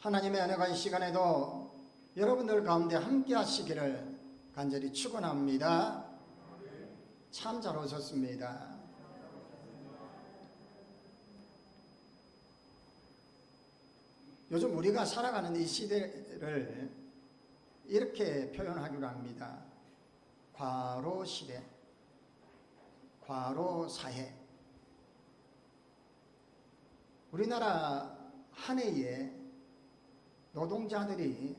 하나님의 은혜가 이 시간에도 여러분들 가운데 함께 하시기를 간절히 축원합니다. 참 잘 오셨습니다. 요즘 우리가 살아가는 이 시대를 이렇게 표현하기로 합니다. 과로시대, 과로사회. 우리나라 한 해에 노동자들이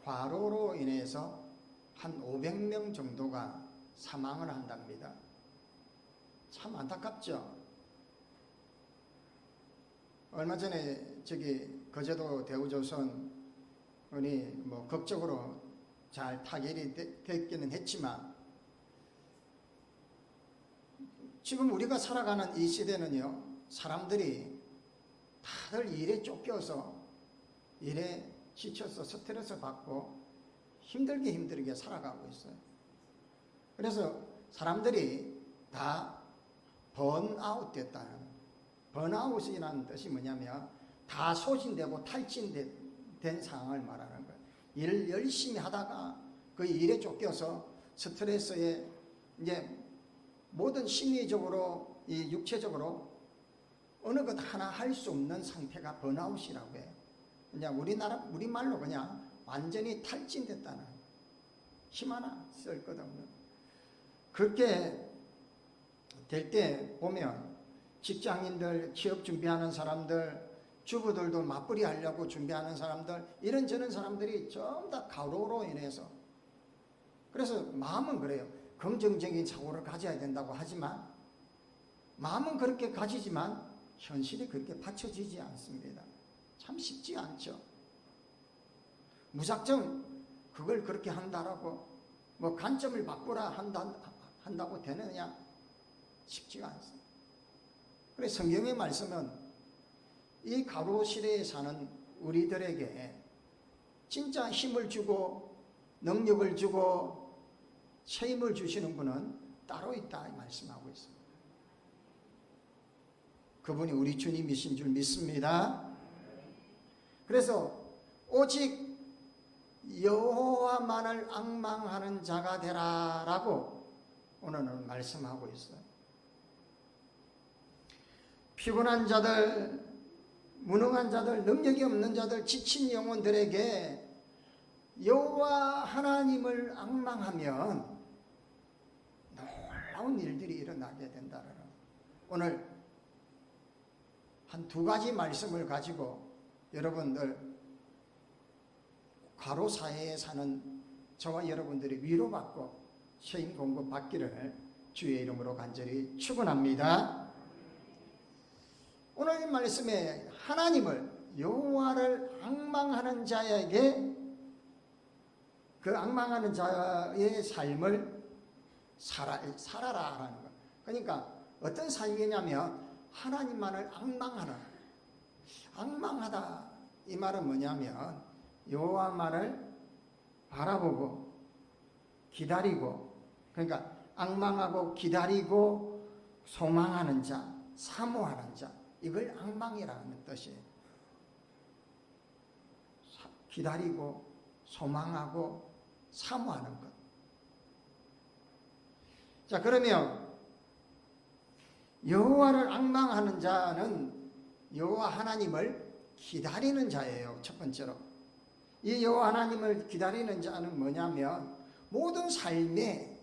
과로로 인해서 한 500명 정도가 사망을 한답니다. 참 안타깝죠. 얼마 전에 거제도 대우조선이 극적으로 잘 타결이 됐기는 했지만, 지금 우리가 살아가는 이 시대는요, 사람들이 다들 일에 쫓겨서, 일에 지쳐서 스트레스 받고 힘들게 살아가고 있어요. 그래서 사람들이 다 번아웃 됐다는, 번아웃이라는 뜻이 뭐냐면 다 소진되고 탈진된 상황을 말하는 거예요. 일을 열심히 하다가 그 일에 쫓겨서 스트레스에 이제 모든 심리적으로, 육체적으로 어느 것 하나 할 수 없는 상태가 번아웃이라고 해요. 그냥 우리말로 그냥 완전히 탈진됐다는, 힘 하나 쓸 것 없는. 그렇게 될 때 보면 직장인들, 취업 준비하는 사람들, 주부들도 맞벌이 하려고 준비하는 사람들, 이런저런 사람들이 전부 다 과로로 인해서, 그래서 마음은 그래요. 긍정적인 사고를 가져야 된다고 하지만, 마음은 그렇게 가지지만 현실이 그렇게 받쳐지지 않습니다. 참 쉽지 않죠. 무작정 그걸 그렇게 한다라고 관점을 바꾸라 한다고 되느냐? 쉽지가 않습니다. 그래서 성경의 말씀은 이 과로 시대에 사는 우리들에게 진짜 힘을 주고 능력을 주고 책임을 주시는 분은 따로 있다 말씀하고 있습니다. 그분이 우리 주님이신 줄 믿습니다. 그래서 오직 여호와만을 앙망하는 자가 되라라고 오늘은 말씀하고 있어요. 피곤한 자들, 무능한 자들, 능력이 없는 자들, 지친 영혼들에게 여호와 하나님을 앙망하면 놀라운 일들이 일어나게 된다는, 오늘 한 두 가지 말씀을 가지고 여러분들, 과로 사회에 사는 저와 여러분들이 위로받고 시험 공급 받기를 주의 이름으로 간절히 축원합니다. 오늘 이 말씀에 하나님을, 여호와를 앙망하는 자에게 그 앙망하는 자의 삶을 살아라 하는 것. 그러니까 어떤 삶이냐면 하나님만을 앙망하다. 이 말은 뭐냐면 여호와만을 바라보고 기다리고, 그러니까 앙망하고 기다리고 소망하는 자, 사모하는 자, 이걸 앙망이라는 뜻이에요. 기다리고 소망하고 사모하는 것. 자, 그러면 여호와를 앙망하는 자는 여호와 하나님을 기다리는 자예요. 첫 번째로. 이 여호와 하나님을 기다리는 자는 뭐냐면 모든 삶의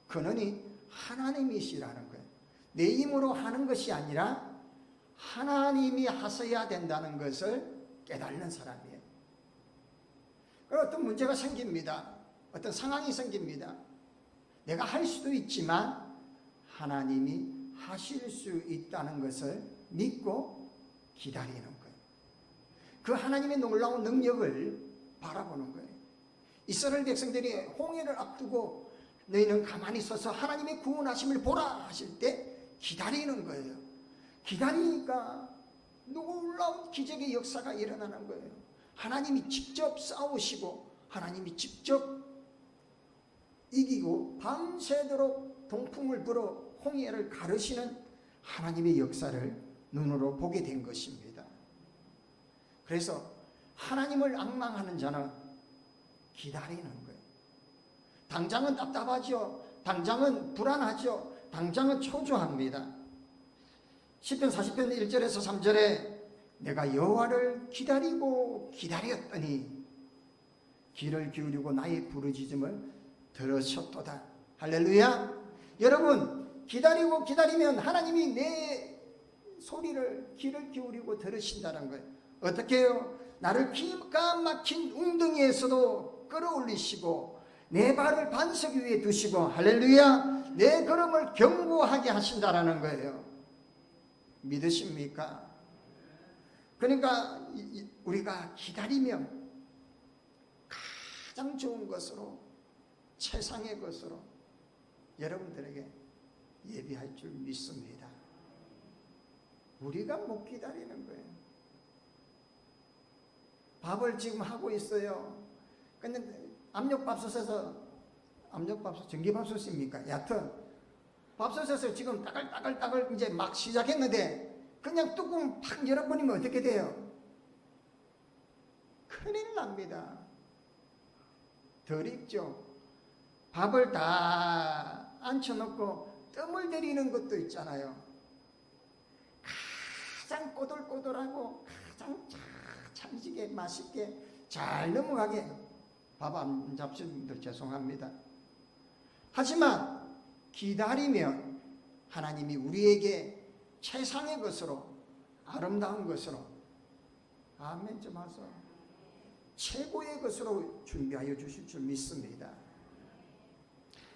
근원이 하나님이시라는 거예요. 내 힘으로 하는 것이 아니라 하나님이 하셔야 된다는 것을 깨닫는 사람이에요. 어떤 문제가 생깁니다. 어떤 상황이 생깁니다. 내가 할 수도 있지만 하나님이 하실 수 있다는 것을 믿고 기다리는 거예요. 그 하나님의 놀라운 능력을 바라보는 거예요. 이스라엘 백성들이 홍해를 앞두고 너희는 가만히 서서 하나님의 구원하심을 보라 하실 때 기다리는 거예요. 기다리니까 놀라운 기적의 역사가 일어나는 거예요. 하나님이 직접 싸우시고 하나님이 직접 이기고 밤새도록 동풍을 불어 홍해를 가르시는 하나님의 역사를 눈으로 보게 된 것입니다. 그래서 하나님을 앙망하는 자는 기다리는 거예요. 당장은 답답하죠. 당장은 불안하죠. 당장은 초조합니다. 시편 40편 1절에서 3절에 내가 여호와를 기다리고 기다렸더니 귀를 기울이고 나의 부르짖음을 들으셨도다. 할렐루야. 여러분, 기다리고 기다리면 하나님이 내 소리를 귀를 기울이고 들으신다는 거예요. 어떻게 해요? 나를 기가 막힌 웅덩이에서도 끌어올리시고 내 발을 반석 위에 두시고, 할렐루야, 내 걸음을 견고하게 하신다라는 거예요. 믿으십니까? 그러니까 우리가 기다리면 가장 좋은 것으로, 최상의 것으로 여러분들에게 예비할 줄 믿습니다. 우리가 못 기다리는 거예요. 밥을 지금 하고 있어요. 근데 압력밥솥에서, 압력밥솥, 전기밥솥입니까? 얕은 밥솥에서 지금 따글따글 이제 막 시작했는데 그냥 뚜껑 팍 열어버리면 어떻게 돼요? 큰일 납니다. 덜 익죠. 밥을 다 앉혀놓고 뜸을 들이는 것도 있잖아요. 가장 꼬들꼬들하고 가장 찰지게 맛있게 잘 넘어가게 밥 안 잡수는 분들 죄송합니다. 하지만 기다리면 하나님이 우리에게 최상의 것으로, 아름다운 것으로, 아멘 좀 하소, 최고의 것으로 준비하여 주실 줄 믿습니다.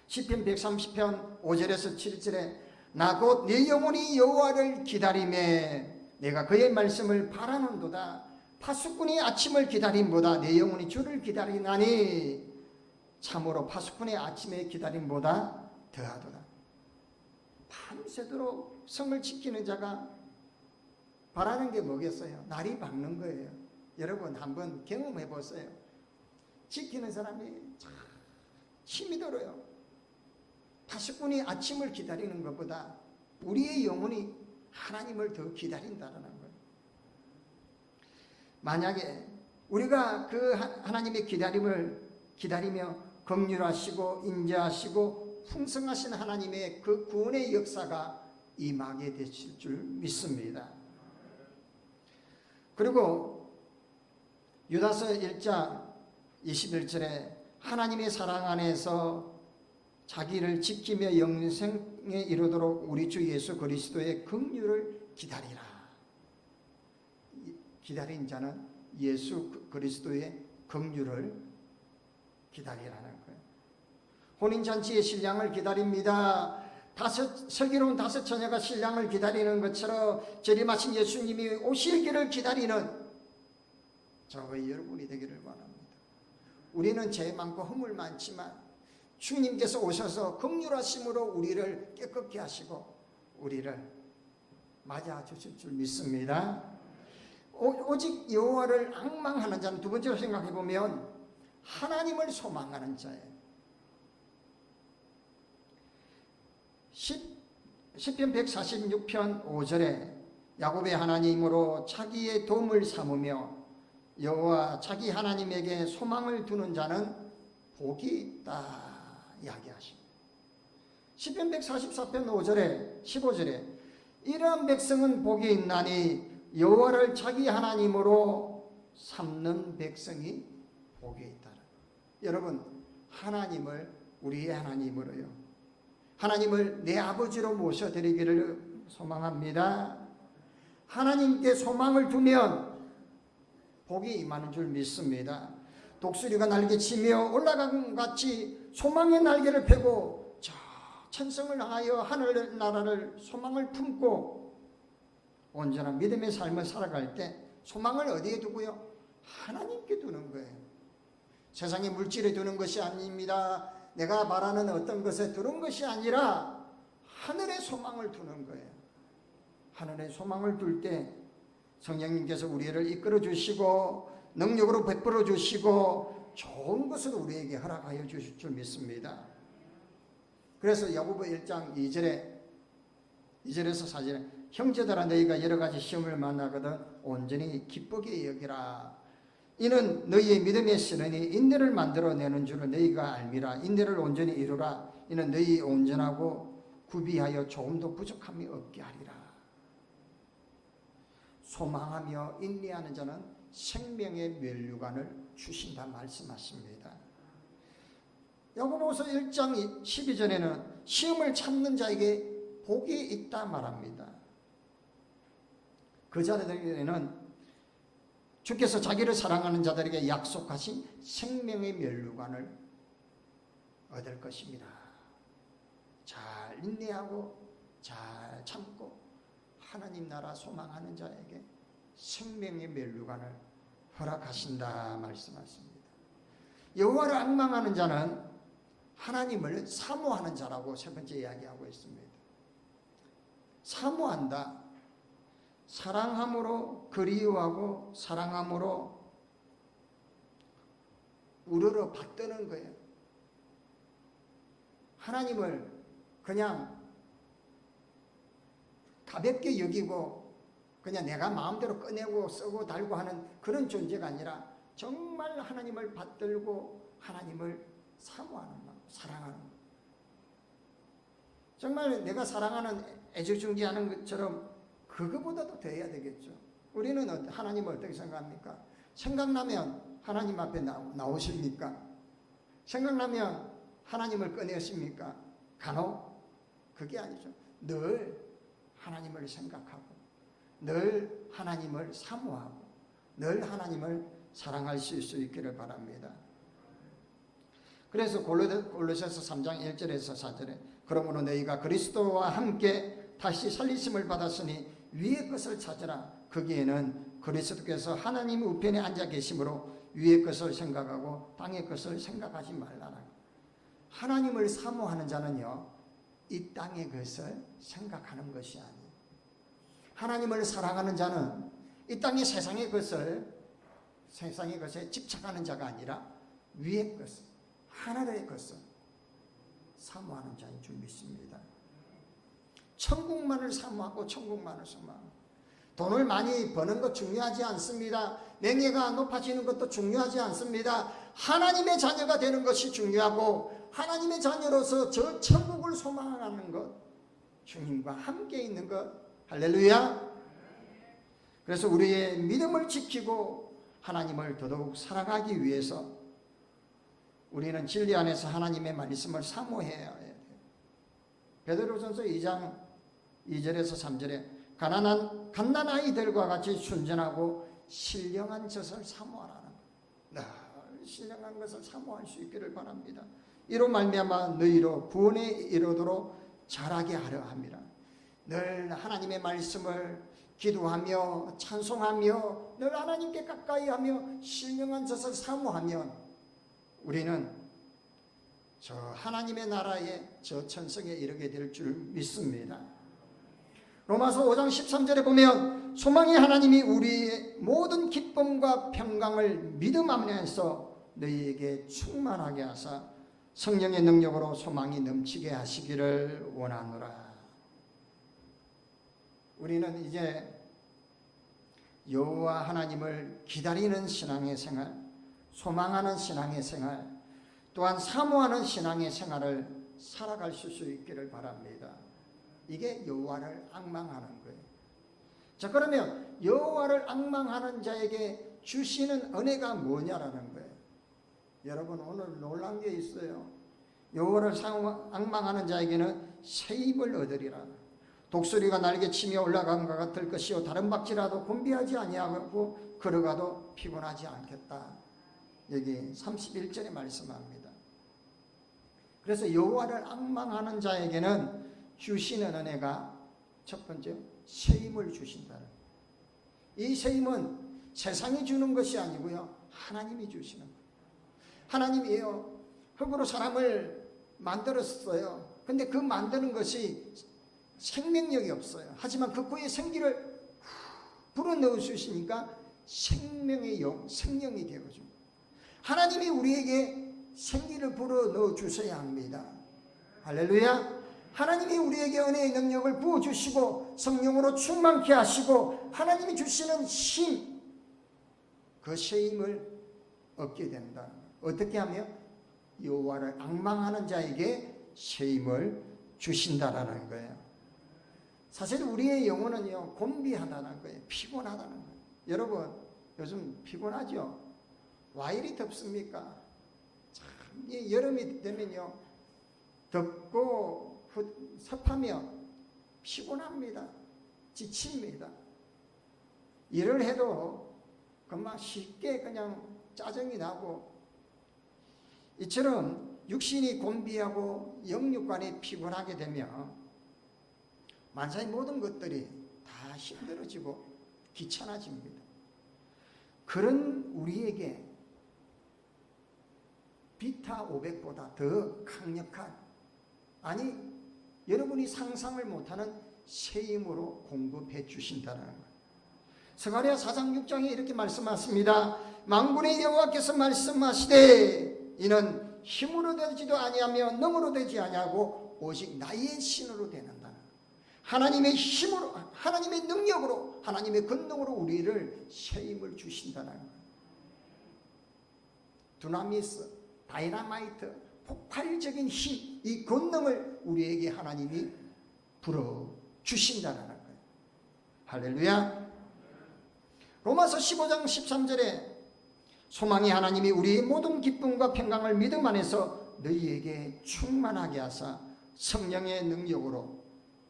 시편 130편 5절에서 7절에 나 곧 내 영혼이 여호와를 기다리매 내가 그의 말씀을 바라는도다. 파수꾼이 아침을 기다림보다 내 영혼이 주를 기다리나니 참으로 파수꾼의 아침에 기다림보다 더하도다. 밤새도록 성을 지키는 자가 바라는 게 뭐겠어요? 날이 밝는 거예요. 여러분 한번 경험해 보세요. 지키는 사람이 참 힘이 들어요. 파수꾼이 아침을 기다리는 것보다 우리의 영혼이 하나님을 더 기다린다는 거예요. 만약에 우리가 그 하나님의 기다림을 기다리며 긍휼하시고 인자하시고 풍성하신 하나님의 그 구원의 역사가 임하게 되실 줄 믿습니다. 그리고 유다서 1장 21절에 하나님의 사랑 안에서 자기를 지키며 영생에 이르도록 우리 주 예수 그리스도의 긍휼을 기다리라. 기다린 자는 예수 그리스도의 긍휼을 기다리라는 거예요. 혼인잔치의 신랑을 기다립니다. 슬기로운 다섯 처녀가 신랑을 기다리는 것처럼 재림하신 예수님이 오실 길을 기다리는 저와 여러분이 되기를 바랍니다. 우리는 죄 많고 허물 많지만 주님께서 오셔서 긍휼하심으로 우리를 깨끗게 하시고 우리를 맞아 주실 줄 믿습니다. 오직 여호와를 앙망하는 자는, 두 번째로 생각해 보면 하나님을 소망하는 자예요. 시편 146편 5절에 야곱의 하나님으로 자기의 도움을 삼으며 여호와 자기 하나님에게 소망을 두는 자는 복이 있다 이야기하십니다. 시편 144편 5절에 15절에 이러한 백성은 복이 있나니 여호와를 자기 하나님으로 삼는 백성이 복이 있다. 여러분, 하나님을 우리의 하나님으로요, 하나님을 내 아버지로 모셔드리기를 소망합니다. 하나님께 소망을 두면 복이 임하는 줄 믿습니다. 독수리가 날개치며 올라간 같이 소망의 날개를 펴고 저 천성을 향하여 하늘나라를 소망을 품고 온전한 믿음의 삶을 살아갈 때 소망을 어디에 두고요? 하나님께 두는 거예요. 세상의 물질에 두는 것이 아닙니다. 내가 말하는 어떤 것에 두는 것이 아니라 하늘의 소망을 두는 거예요. 하늘의 소망을 둘 때 성령님께서 우리를 이끌어 주시고 능력으로 베풀어 주시고 좋은 것을 우리에게 허락하여 주실 줄 믿습니다. 그래서 야고보 1장 2절에서 4절에 형제들아 너희가 여러 가지 시험을 만나거든 온전히 기쁘게 여기라. 이는 너희의 믿음의 신원이 인내를 만들어내는 줄을 너희가 알미라. 인내를 온전히 이루라. 이는 너희 온전하고 구비하여 조금도 부족함이 없게 하리라. 소망하며 인내하는 자는 생명의 면류관을 주신다 말씀하십니다. 야고보서 1장 12절에는 시험을 참는 자에게 복이 있다 말합니다. 그 자들에게는 주께서 자기를 사랑하는 자들에게 약속하신 생명의 면류관을 얻을 것입니다. 잘 인내하고 잘 참고 하나님 나라 소망하는 자에게 생명의 면류관을 허락하신다 말씀하십니다. 여호와를 앙망하는 자는 하나님을 사모하는 자라고 세 번째 이야기하고 있습니다. 사모한다. 사랑함으로 그리워하고 사랑함으로 우러러 받드는 거예요. 하나님을 그냥 가볍게 여기고 그냥 내가 마음대로 꺼내고 쓰고 달고 하는 그런 존재가 아니라 정말 하나님을 받들고 하나님을 사모하는 마음, 사랑하는 마음. 정말 내가 사랑하는 애지중지하는 것처럼 그거보다도 더 해야 되겠죠. 우리는 하나님을 어떻게 생각합니까? 생각나면 하나님 앞에 나오십니까? 생각나면 하나님을 꺼내십니까? 간혹 그게 아니죠. 늘 하나님을 생각하고 늘 하나님을 사모하고 늘 하나님을 사랑할 수 있기를 바랍니다. 그래서 골로새서 3장 1절에서 4절에 그러므로 너희가 그리스도와 함께 다시 살리심을 받았으니 위의 것을 찾으라. 거기에는 그리스도께서 하나님 우편에 앉아 계심으로 위의 것을 생각하고 땅의 것을 생각하지 말라라. 하나님을 사모하는 자는요, 이 땅의 것을 생각하는 것이 아니에요. 하나님을 사랑하는 자는 이 땅의 세상의 것에 집착하는 자가 아니라 위의 것을, 하나님의 것을 사모하는 자인 줄 믿습니다. 천국만을 사모하고 천국만을 사모하고 돈을 많이 버는 것 중요하지 않습니다. 명예가 높아지는 것도 중요하지 않습니다. 하나님의 자녀가 되는 것이 중요하고 하나님의 자녀로서 저 천국을 소망하는 것, 주님과 함께 있는 것. 할렐루야. 그래서 우리의 믿음을 지키고 하나님을 더더욱 사랑하기 위해서 우리는 진리 안에서 하나님의 말씀을 사모해야 해요. 베드로전서 2장 2절에서 3절에 갓난 아이들과 같이 순전하고 신령한 것을 사모하라는 것. 신령한 것을 사모할 수 있기를 바랍니다. 이로 말미암아 너희로 구원에 이르도록 자라게 하려 합니다. 늘 하나님의 말씀을 기도하며 찬송하며 늘 하나님께 가까이하며 신령한 것을 사모하면 우리는 저 하나님의 나라에 저 천성에 이르게 될 줄 믿습니다. 로마서 5장 13절에 보면 소망의 하나님이 우리의 모든 기쁨과 평강을 믿음 안에서 너희에게 충만하게 하사 성령의 능력으로 소망이 넘치게 하시기를 원하노라. 우리는 이제 여호와 하나님을 기다리는 신앙의 생활, 소망하는 신앙의 생활, 또한 사모하는 신앙의 생활을 살아갈 수 있기를 바랍니다. 이게 여호와를 앙망하는 거예요. 자, 그러면 여호와를 앙망하는 자에게 주시는 은혜가 뭐냐라는 거예요. 여러분, 오늘 놀란 게 있어요. 여호와를 앙망하는 자에게는 새 입을 얻으리라. 독수리가 날개치며 올라간 것 같을 것이요 다른 박쥐라도 곤비하지 아니하고 걸어가도 피곤하지 않겠다. 여기 31절에 말씀합니다. 그래서 여호와를 앙망하는 자에게는 주시는 은혜가 첫 번째 새 힘을 주신다는 거예요. 이 새 힘은 세상이 주는 것이 아니고요, 하나님이 주시는 거예요. 하나님이요, 흙으로 사람을 만들었어요. 근데 그 만드는 것이 생명력이 없어요. 하지만 그 코에 생기를 불어넣어 주시니까 생명의 영, 생명이 되어죠. 하나님이 우리에게 생기를 불어넣어 주셔야 합니다. 할렐루야. 하나님이 우리에게 은혜의 능력을 부어주시고 성령으로 충만케 하시고 하나님이 주시는 힘, 그 쇠임을 얻게 된다. 어떻게 하면 여호와를 앙망하는 자에게 쇠임을 주신다라는 거예요. 사실 우리의 영혼은요, 곤비하다는 거예요. 피곤하다는 거예요. 여러분, 요즘 피곤하죠? 와 이리 덥습니까? 참, 이 여름이 되면요, 덥고 습하면 피곤합니다. 지칩니다. 일을 해도 금방 쉽게 그냥 짜증이 나고, 이처럼 육신이 곤비하고 영육간이 피곤하게 되면 만사의 모든 것들이 다 힘들어지고 귀찮아집니다. 그런 우리에게 비타 500보다 더 강력한, 아니 여러분이 상상을 못하는 새 힘으로 공급해 주신다는 거예요. 스가랴 4장 6장에 이렇게 말씀하십니다. 만군의 여호와께서 말씀하시되 이는 힘으로 되지도 아니하며 능으로 되지 아니하고 오직 나의 신으로 되는다. 하나님의 힘으로, 하나님의 능력으로, 하나님의 권능으로 우리를 새 힘을 주신다는 거예요. 두나미스, 다이나마이트, 폭발적인 힘, 이 권능을 우리에게 하나님이 불어 주신다는 거예요. 할렐루야. 로마서 15장 13절에 소망이 하나님이 우리의 모든 기쁨과 평강을 믿음 안에서 너희에게 충만하게 하사 성령의 능력으로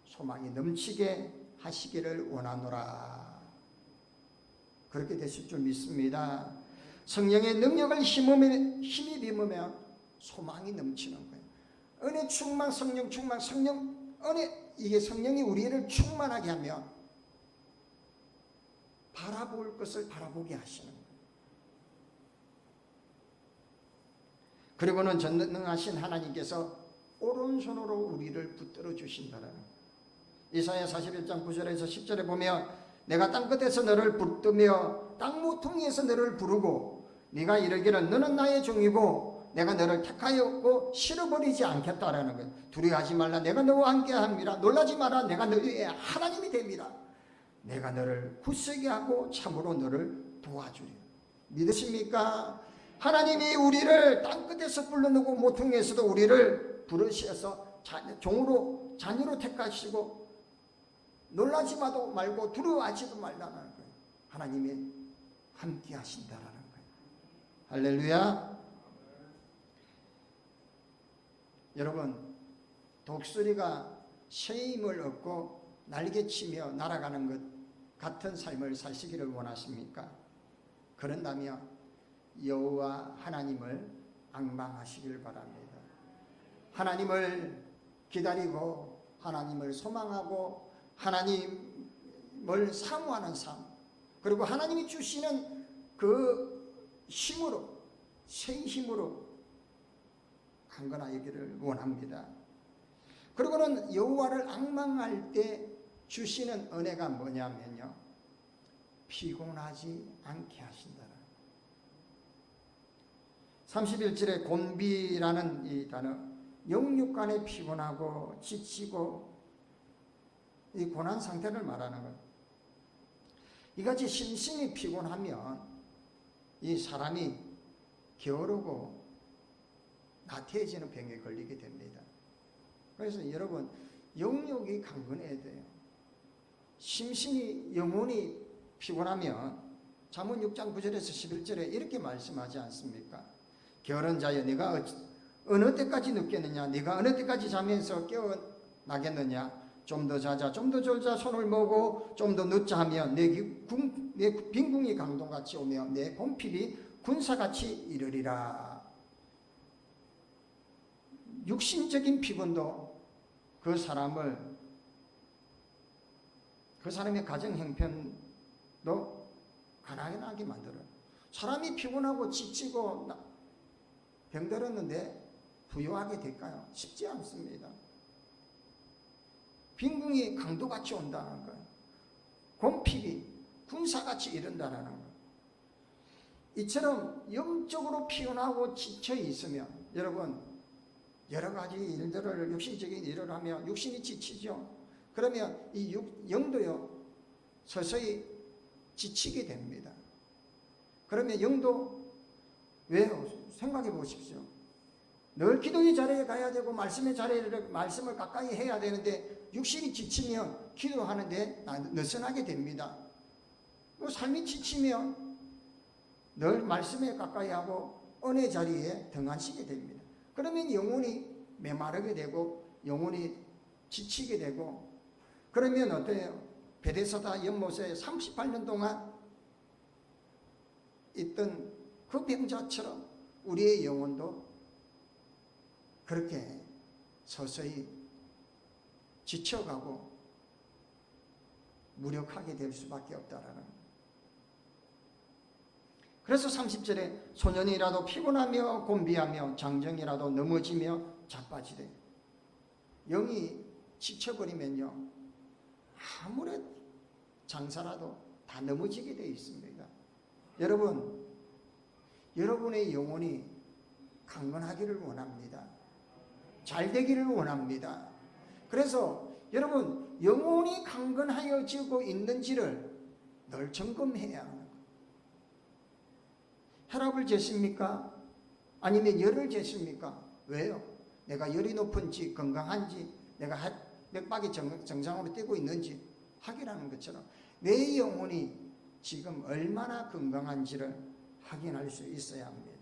소망이 넘치게 하시기를 원하노라. 그렇게 되실 줄 믿습니다. 성령의 능력을 힘이 빚으면 소망이 넘치는 거예요. 은혜 충만, 성령 충만, 성령 은혜, 이게 성령이 우리를 충만하게 하면 바라볼 것을 바라보게 하시는 거예요. 그리고는 전능하신 하나님께서 오른손으로 우리를 붙들어 주신다는 거예요. 이사야 41장 9절에서 10절에 보면 내가 땅끝에서 너를 붙들며 땅모퉁이에서 너를 부르고 네가 이르기를 너는 나의 종이고 내가 너를 택하였고 실어버리지 않겠다라는 거예요. 두려워하지 말라, 내가 너와 함께함이라. 놀라지 마라, 내가 너의 하나님이 됩니다. 내가 너를 굳세게 하고 참으로 너를 도와주리. 믿으십니까? 하나님이 우리를 땅끝에서 불러내고 모퉁이에서도 우리를 부르셔서 종으로 자녀로 택하시고 놀라지 말고 두려워하지도 말라는 거예요. 하나님이 함께 하신다라는 거예요. 할렐루야. 여러분, 독수리가 새 힘을 얻고 날개치며 날아가는 것 같은 삶을 사시기를 원하십니까? 그런다면 여호와 하나님을 앙망하시길 바랍니다. 하나님을 기다리고 하나님을 소망하고 하나님을 사모하는 삶, 그리고 하나님이 주시는 그 힘으로, 새 힘으로 강건하기를 원합니다. 그리고는 여호와를 앙망할 때 주시는 은혜가 뭐냐면요, 피곤하지 않게 하신다. 31절에 곤비라는 이 단어, 영육간에 피곤하고 지치고 이 고난 상태를 말하는 것. 이같이 심신이 피곤하면 이 사람이 게으르고 나태해지는 병에 걸리게 됩니다. 그래서 여러분, 영육이 강건해야 돼요. 심신이, 영혼이 피곤하면 잠언 6장 9절에서 11절에 이렇게 말씀하지 않습니까? 게으른 자여, 네가 어느 때까지 눕겠느냐? 네가 어느 때까지 자면서 깨어나겠느냐? 좀 더 자자, 좀 더 졸자, 손을 모으고 좀 더 늦자 하면 내 빈궁이 강동같이 오며 내 곰핍이 군사같이 이르리라. 육신적인 피곤도 그 사람의 가정 형편도 가난하게 만들어요. 사람이 피곤하고 지치고 병들었는데 부유하게 될까요? 쉽지 않습니다. 빈궁이 강도같이 온다는 거예요. 곰핍이 군사같이 이른다는 거예요. 이처럼 영적으로 피곤하고 지쳐 있으면 여러분, 여러 가지 일들을, 육신적인 일을 하면 육신이 지치죠. 그러면 이 영도요 서서히 지치게 됩니다. 그러면 영도 왜요? 생각해 보십시오. 늘 기도의 자리에 가야 되고 말씀의 자리를 말씀을 가까이 해야 되는데 육신이 지치면 기도하는데 느슨하게 됩니다. 삶이 지치면 늘 말씀에 가까이 하고 은혜 자리에 등한시게 됩니다. 그러면 영혼이 메마르게 되고 영혼이 지치게 되고 그러면 어때요? 베데스다 연못에 38년 동안 있던 그 병자처럼 우리의 영혼도 그렇게 서서히 지쳐가고 무력하게 될 수밖에 없다라는 거예요. 그래서 30절에 소년이라도 피곤하며 곤비하며 장정이라도 넘어지며 자빠지되 영이 지쳐버리면요 아무리 장사라도 다 넘어지게 되어 있습니다. 여러분, 여러분의 영혼이 강건하기를 원합니다. 잘 되기를 원합니다. 그래서 여러분 영혼이 강건하여지고 있는지를 늘 점검해야 합니다. 혈압을 재십니까? 아니면 열을 재십니까? 왜요? 내가 열이 높은지 건강한지 내가 맥박이 정상으로 뛰고 있는지 확인하는 것처럼 내 영혼이 지금 얼마나 건강한지를 확인할 수 있어야 합니다.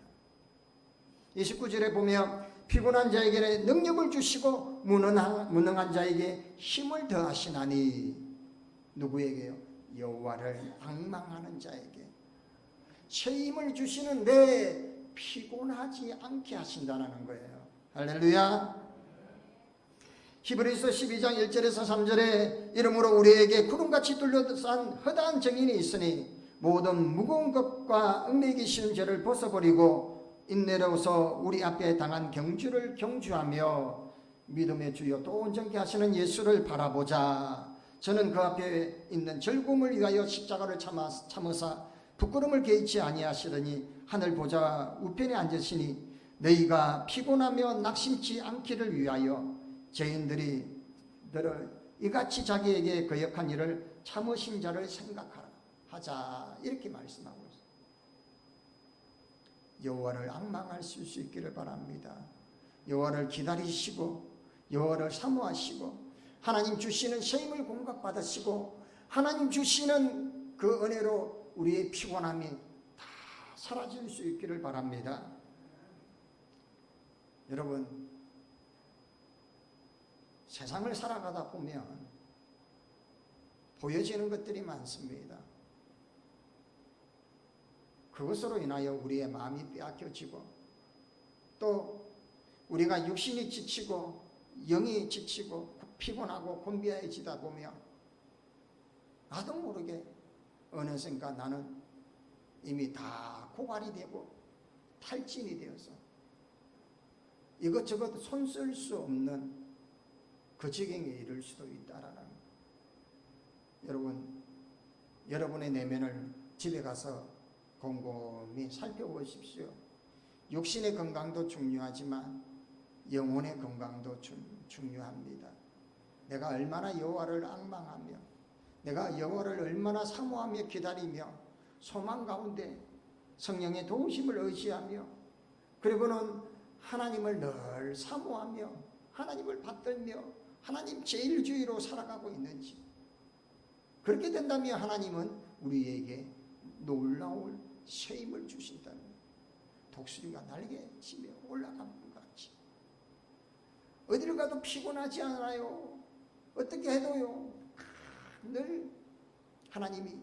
29절에 보면 피곤한 자에게 능력을 주시고 무능한 자에게 힘을 더하시나니 누구에게요? 여호와를 앙망하는 자에게 새 힘을 주시는데 피곤하지 않게 하신다는 거예요. 할렐루야. 히브리서 12장 1절에서 3절에 이러므로 우리에게 구름같이 둘러싼 허다한 정인이 있으니 모든 무거운 것과 얽매이기 쉬운 죄를 벗어버리고 인내로서 우리 앞에 당한 경주를 경주하며 믿음의 주여 또 온전케 하시는 예수를 바라보자. 저는 그 앞에 있는 즐거움을 위하여 십자가를 참으사 부끄러움을 개의치 아니하시더니 하늘 보좌 우편에 앉으시니 너희가 피곤하며 낙심치 않기를 위하여 죄인들이 너를 이같이 자기에게 거역한 일을 참으신 자를 생각하라 하자 이렇게 말씀하고 있습니다. 여호와를 앙망할 수 있기를 바랍니다. 여호와를 기다리시고 여호와를 사모하시고 하나님 주시는 새 힘을 공급받으시고 하나님 주시는 그 은혜로 우리의 피곤함이 다 사라질 수 있기를 바랍니다. 여러분 세상을 살아가다 보면 보여지는 것들이 많습니다. 그것으로 인하여 우리의 마음이 빼앗겨지고 또 우리가 육신이 지치고 영이 지치고 피곤하고 곤비해지다 보면 나도 모르게 어느샌가 나는 이미 다 고갈이 되고 탈진이 되어서 이것저것 손 쓸 수 없는 그 지경에 이를 수도 있다라는 여러분, 여러분의 내면을 집에 가서 곰곰이 살펴보십시오. 육신의 건강도 중요하지만 영혼의 건강도 중요합니다. 내가 얼마나 여호와를 앙망하며 내가 여호와를 얼마나 사모하며 기다리며 소망 가운데 성령의 도우심을 의지하며 그리고는 하나님을 늘 사모하며 하나님을 받들며 하나님 제일주의로 살아가고 있는지 그렇게 된다면 하나님은 우리에게 놀라운 새 힘을 주신다는 독수리가 날개치며 올라가는 것 같이 어디를 가도 피곤하지 않아요. 어떻게 해도요 늘 하나님이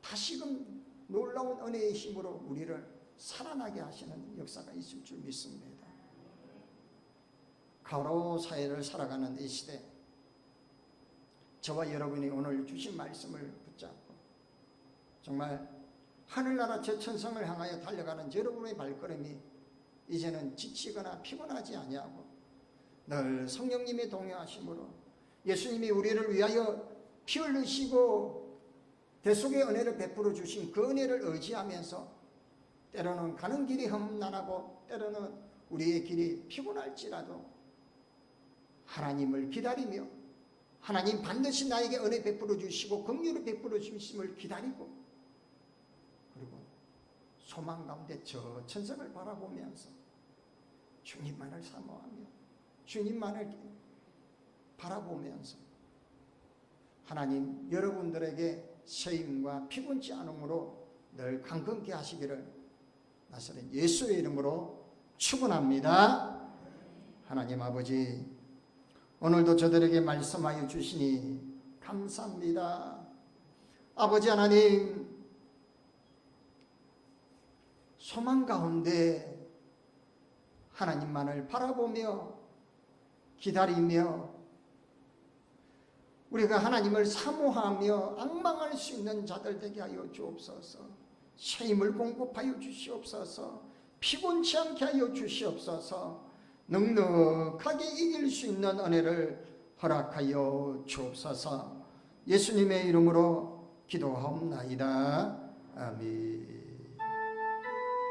다시금 놀라운 은혜의 힘으로 우리를 살아나게 하시는 역사가 있을 줄 믿습니다. 가로 사회를 살아가는 이 시대 저와 여러분이 오늘 주신 말씀을 붙잡고 정말 하늘나라 저 천성을 향하여 달려가는 여러분의 발걸음이 이제는 지치거나 피곤하지 아니하고 늘 성령님의 동행하심으로 예수님이 우리를 위하여 피 흘리시고 대속의 은혜를 베풀어 주신 그 은혜를 의지하면서 때로는 가는 길이 험난하고 때로는 우리의 길이 피곤할지라도 하나님을 기다리며 하나님 반드시 나에게 은혜 베풀어 주시고 긍휼을 베풀어 주심을 기다리고 그리고 소망 가운데 저 천성을 바라보면서 주님만을 사모하며 주님만을 바라보면서 하나님 여러분들에게 쇠임과 피곤치 않음으로 늘 강건케 하시기를 나사렛 예수의 이름으로 축원합니다. 하나님 아버지, 오늘도 저들에게 말씀하여 주시니 감사합니다. 아버지 하나님, 소망 가운데 하나님만을 바라보며 기다리며 우리가 하나님을 사모하며 앙망할 수 있는 자들 되게 하여 주옵소서. 쇠임을 공급하여 주시옵소서. 피곤치 않게 하여 주시옵소서. 넉넉하게 이길 수 있는 은혜를 허락하여 주옵소서. 예수님의 이름으로 기도하옵나이다. 아멘.